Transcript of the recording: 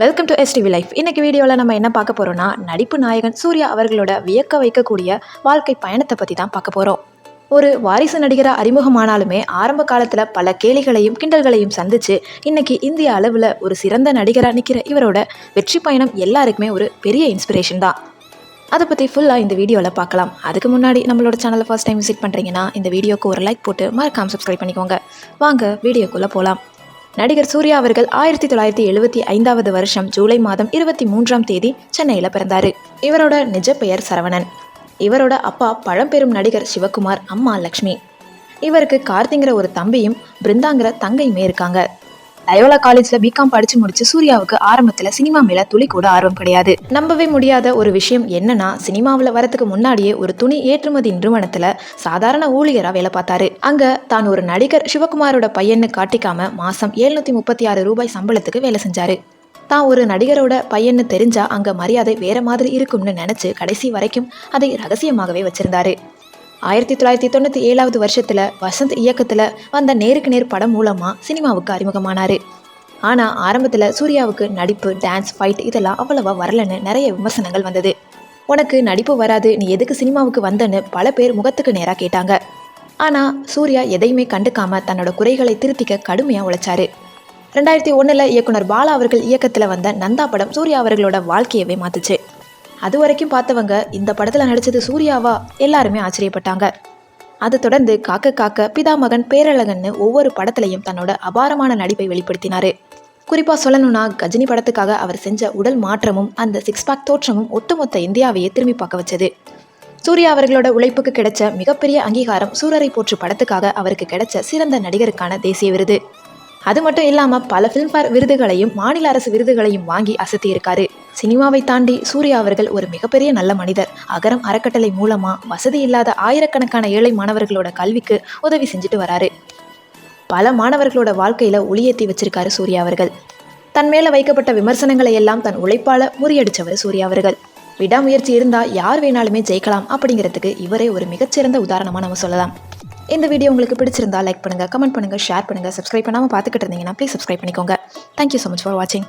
Welcome to STV life. இன்னைக்கு வீடியோவில் நம்ம என்ன பார்க்க போகிறோம்னா, நடிப்பு நாயகன் சூர்யா அவர்களோட வியக்க வைக்கக்கூடிய வாழ்க்கை பயணத்தை பற்றி தான் பார்க்க போகிறோம். ஒரு வாரிசு நடிகராக அறிமுகமானாலுமே ஆரம்ப காலத்தில் பல கேலிகளையும் கிண்டல்களையும் சந்திச்சு இன்னைக்கு இந்திய அளவில் ஒரு சிறந்த நடிகராக நிற்கிற இவரோட வெற்றி பயணம் எல்லாருக்குமே ஒரு பெரிய இன்ஸ்பிரேஷன் தான். அதை பற்றி ஃபுல்லாக இந்த வீடியோவில் பார்க்கலாம். அதுக்கு முன்னாடி நம்மளோட சேனலை ஃபர்ஸ்ட் டைம் விசிட் பண்ணுறீங்கன்னா இந்த வீடியோக்கு ஒரு லைக் போட்டு மறக்காம சப்ஸ்கிரைப் பண்ணிக்கோங்க. வாங்க வீடியோக்குள்ளே போகலாம். நடிகர் சூர்யா அவர்கள் 1975 வருஷம் ஜூலை மாதம் 23ஆம் தேதி சென்னையில் பிறந்தார். இவரோட நிஜ பெயர் சரவணன். இவரோட அப்பா பழம்பெரும் நடிகர் சிவகுமார், அம்மா லக்ஷ்மி. இவருக்கு கார்த்திங்கிற ஒரு தம்பியும் பிருந்தாங்கிற தங்கையுமே இருக்காங்க. லயோலா காலேஜில் பிகாம் படித்து முடிச்சு சூர்யாவுக்கு ஆரம்பத்தில் சினிமா மேலே துளி கூட ஆர்வம் கிடையாது. நம்பவே முடியாத ஒரு விஷயம் என்னன்னா, சினிமாவில் வரத்துக்கு முன்னாடியே ஒரு துணி ஏற்றுமதி நிறுவனத்தில் சாதாரண ஊழியராக வேலை பார்த்தாரு. அங்கே தான் ஒரு நடிகர் சிவகுமாரோட பையன்னு காட்டிக்காம மாதம் 736 ரூபாய் சம்பளத்துக்கு வேலை செஞ்சாரு. தான் ஒரு நடிகரோட பையன்னு தெரிஞ்சா அங்கே மரியாதை வேற மாதிரி இருக்கும்னு நினச்சி கடைசி வரைக்கும் அதை ரகசியமாகவே வச்சிருந்தாரு. 1997 வருஷத்தில் வசந்த் இயக்கத்தில் வந்த நேருக்கு நேர் படம் மூலமாக சினிமாவுக்கு அறிமுகமானார். ஆனால் ஆரம்பத்தில் சூர்யாவுக்கு நடிப்பு, டான்ஸ், ஃபைட் இதெல்லாம் அவ்வளவா வரலன்னு நிறைய விமர்சனங்கள் வந்தது. உனக்கு நடிப்பு வராது, நீ எதுக்கு சினிமாவுக்கு வந்தன்னு பல பேர் முகத்துக்கு நேராக கேட்டாங்க. ஆனால் சூர்யா எதையுமே கண்டுக்காம தன்னோட குறைகளை திருத்திக்க கடுமையாக உழைச்சாரு. 2001 இயக்குனர் பாலா அவர்கள் இயக்கத்தில் வந்த நந்தா படம் சூர்யா அவர்களோட வாழ்க்கையவே மாத்துச்சு. அது வரைக்கும் பார்த்தவங்க இந்த படத்தில் நடித்தது சூர்யாவா எல்லாருமே ஆச்சரியப்பட்டாங்க. அது தொடர்ந்து காக்க காக்க, பிதாமகன், பேரழகன்னு ஒவ்வொரு படத்துலையும் தன்னோட அபாரமான நடிப்பை வெளிப்படுத்தினார். குறிப்பாக சொல்லணும்னா கஜினி படத்துக்காக அவர் செஞ்ச உடல் மாற்றமும் அந்த சிக்ஸ் பேக் தோற்றமும் ஒட்டுமொத்த இந்தியாவையே திரும்பி பார்க்க வச்சது. சூர்யா அவர்களோட உழைப்புக்கு கிடைச்ச மிகப்பெரிய அங்கீகாரம் சூரரை போற்று படத்துக்காக அவருக்கு கிடைச்ச சிறந்த நடிகருக்கான தேசிய விருது. அது மட்டும் இல்லாமல் பல ஃபிலிம்ஃபேர் விருதுகளையும் மாநில அரசு விருதுகளையும் வாங்கி அசத்தி இருக்காரு. சினிமாவை தாண்டி சூர்யா அவர்கள் ஒரு மிகப்பெரிய நல்ல மனிதர். அகரம் அறக்கட்டளை மூலமாக வசதி இல்லாத ஆயிரக்கணக்கான ஏழை மாணவர்களோட கல்விக்கு உதவி செஞ்சுட்டு வராரு. பல மாணவர்களோட வாழ்க்கையில் ஒளியேற்றி வச்சிருக்காரு சூர்யா அவர்கள். தன் மேலே வைக்கப்பட்ட விமர்சனங்களை எல்லாம் தன் உழைப்பால் முறியடித்தவர் சூர்யா அவர்கள். விடாமுயற்சி இருந்தால் யார் வேணாலுமே ஜெயிக்கலாம் அப்படிங்கிறதுக்கு இவரே ஒரு மிகச்சிறந்த உதாரணமாக நம்ம சொல்லலாம். இந்த வீடியோ உங்களுக்கு பிடிச்சிருந்தா லைக் பண்ணுங்கள், கமெண்ட் பண்ணுங்கள், ஷேர் பண்ணுங்கள். சப்ஸ்கிரைப் பண்ணாமல் பார்த்துக்கிட்டு இருந்தீங்கன்னா ப்ளீஸ் சப்ஸ்கிரைப் பண்ணிக்கோங்க. தேங்க்யூ ஸோ மச் ஃபார் வாட்சிங்.